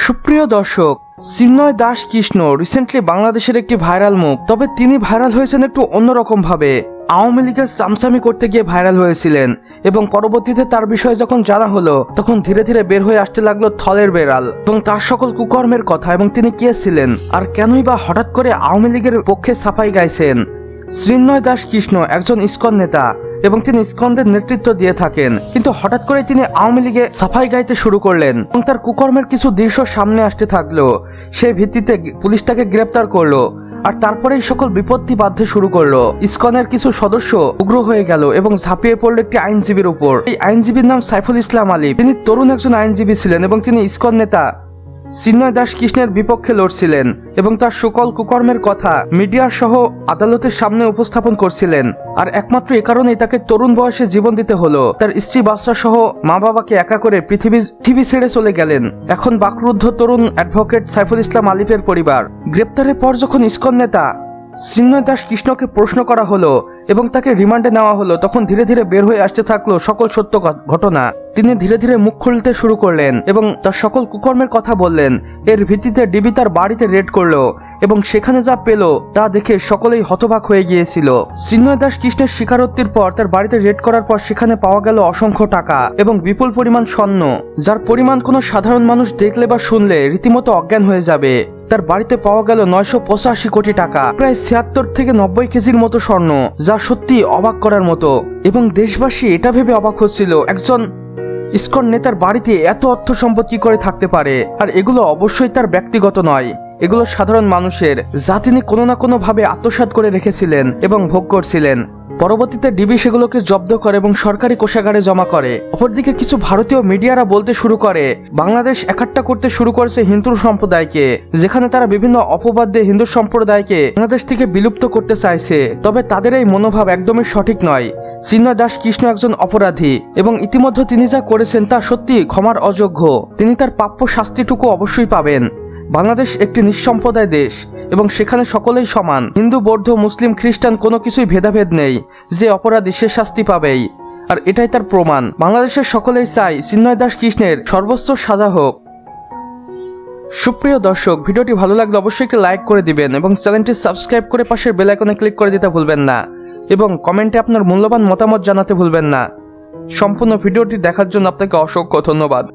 সুপ্রিয় দর্শক, চিন্ময় দাস কৃষ্ণ রিসেন্টলি বাংলাদেশের একটি ভাইরাল মুখ। তবে তিনি ভাইরাল হয়েছেন একটু অন্যরকম ভাবে। আওয়ামী লীগের চামচামি করতে গিয়ে ভাইরাল হয়েছিলেন এবং পরবর্তীতে তার বিষয়ে যখন জানা হলো তখন ধীরে ধীরে বের হয়ে আসতে লাগলো থলের বেড়াল এবং তার সকল কুকর্মের কথা এবং তিনি কে ছিলেন আর কেনই বা হঠাৎ করে আওয়ামী লীগের পক্ষে সাফাই গাইছেন। চিন্ময় দাস কৃষ্ণ একজন ইসকন নেতা এবং তিনি ইসকনদের নেতৃত্ব দিয়ে থাকেন, কিন্তু হঠাৎ করে তিনি আওয়ামী লীগে সাফাই গাইতে শুরু করলেন এবং তার কুকর্মের কিছু দৃশ্য সামনে আসতে থাকলো। সেই ভিত্তিতে পুলিশ তাকে গ্রেপ্তার করলো আর তারপরেই সকল বিপত্তি বাঁধতে শুরু করলো। ইসকনের কিছু সদস্য উগ্র হয়ে গেল এবং ঝাঁপিয়ে পড়লো একটি আইনজীবীর উপর। এই আইনজীবীর নাম সাইফুল ইসলাম আলী। তিনি তরুণ একজন আইনজীবী ছিলেন এবং তিনি ইসকন নেতা চিন্ময় দাস কৃষ্ণের বিপক্ষে লড়ছিলেন এবং তার সকল কুকর্মের কথা মিডিয়া সহ আদালতের সামনে উপস্থাপন করছিলেন। আর একমাত্র এ কারণেই তাকে তরুণ বয়সে জীবন দিতে হলো। তার স্ত্রী বাচ্চা সহ মা বাবাকে একা করে পৃথিবী ছেড়ে চলে গেলেন। এখন বাকরুদ্ধ তরুণ অ্যাডভোকেট সাইফুল ইসলাম আলিফের পরিবার। গ্রেপ্তারের পর যখন ইসকন নেতা চিন্ময় দাস কৃষ্ণকে প্রশ্ন করা হলো এবং তাকে রিমান্ডে নেওয়া হলো, তখন ধীরে ধীরে বের হয়ে আসতে থাকলো সকল সত্য ঘটনা। তিনি ধীরে ধীরে মুখ খুলতে শুরু করলেন এবং তার সকল কুকর্মের কথা বললেন। এর ভিত্তিতে ডিবি তার বাড়িতে রেড করলো এবং সেখানে যা পেল তা দেখে সকলেই হতবাক হয়ে গিয়েছিল। চিন্ময় দাস কৃষ্ণের স্বীকারোক্তির পর তার বাড়িতে রেড করার পর সেখানে পাওয়া গেল অসংখ্য টাকা এবং বিপুল পরিমাণ স্বর্ণ, যার পরিমাণ কোনো সাধারণ মানুষ দেখলে বা শুনলে রীতিমতো অজ্ঞান হয়ে যাবে। তার বাড়িতে পাওয়া গেল 985 কোটি টাকা, প্রায় 76 থেকে 90 কেজির মতো স্বর্ণ, যা সত্যি অবাক করার মতো। এবং দেশবাসী এটা ভেবে অবাক হচ্ছিল একজন ইসকন নেতার বাড়িতে এত অর্থ সম্পদ কি করে থাকতে পারে। আর এগুলো অবশ্যই তার ব্যক্তিগত নয়, এগুলো সাধারণ মানুষের, যা তিনি কোনো না কোনো ভাবে আত্মসাৎ করে রেখেছিলেন এবং ভোগ করছিলেন। পরবর্তীতে ডিবি সেগুলোকে জব্দ করে এবং সরকারি কোষাগারে জমা করে। অপরদিকে কিছু ভারতীয় মিডিয়ারা বলতে শুরু করে বাংলাদেশ একাট্টা করতে শুরু করেছে হিন্দু সম্প্রদায়কে, যেখানে তারা বিভিন্ন অপবাদ দিয়ে হিন্দু সম্প্রদায়কে বাংলাদেশ থেকে বিলুপ্ত করতে চাইছে। তবে তাদের এই মনোভাব একদমই সঠিক নয়। চিন্ময় দাস কৃষ্ণ একজন অপরাধী এবং ইতিমধ্যে তিনি যা করেছেন তা সত্যি ক্ষমার অযোগ্য। তিনি তার প্রাপ্য শাস্তিটুকু অবশ্যই পাবেন। বাংলাদেশ একটি নিঃসম্প্রদায় দেশ এবং সেখানে সকলেই সমান। হিন্দু, বৌদ্ধ, মুসলিম, খ্রিস্টান কোনো কিছুই ভেদাভেদ নেই। যে অপরাধী সে শাস্তি পাবেই, আর এটাই তার প্রমাণ। বাংলাদেশের সকলেই চাই চিন্ময় দাস কৃষ্ণের সর্বোচ্চ সাজা হোক। সুপ্রিয় দর্শক, ভিডিওটি ভালো লাগলে অবশ্যই একটি লাইক করে দিবেন এবং চ্যানেলটি সাবস্ক্রাইব করে পাশের বেল আইকনে ক্লিক করে দিতে ভুলবেন না এবং কমেন্টে আপনার মূল্যবান মতামত জানাতে ভুলবেন না। সম্পূর্ণ ভিডিওটি দেখার জন্য আপনাকে অসংখ্য ধন্যবাদ।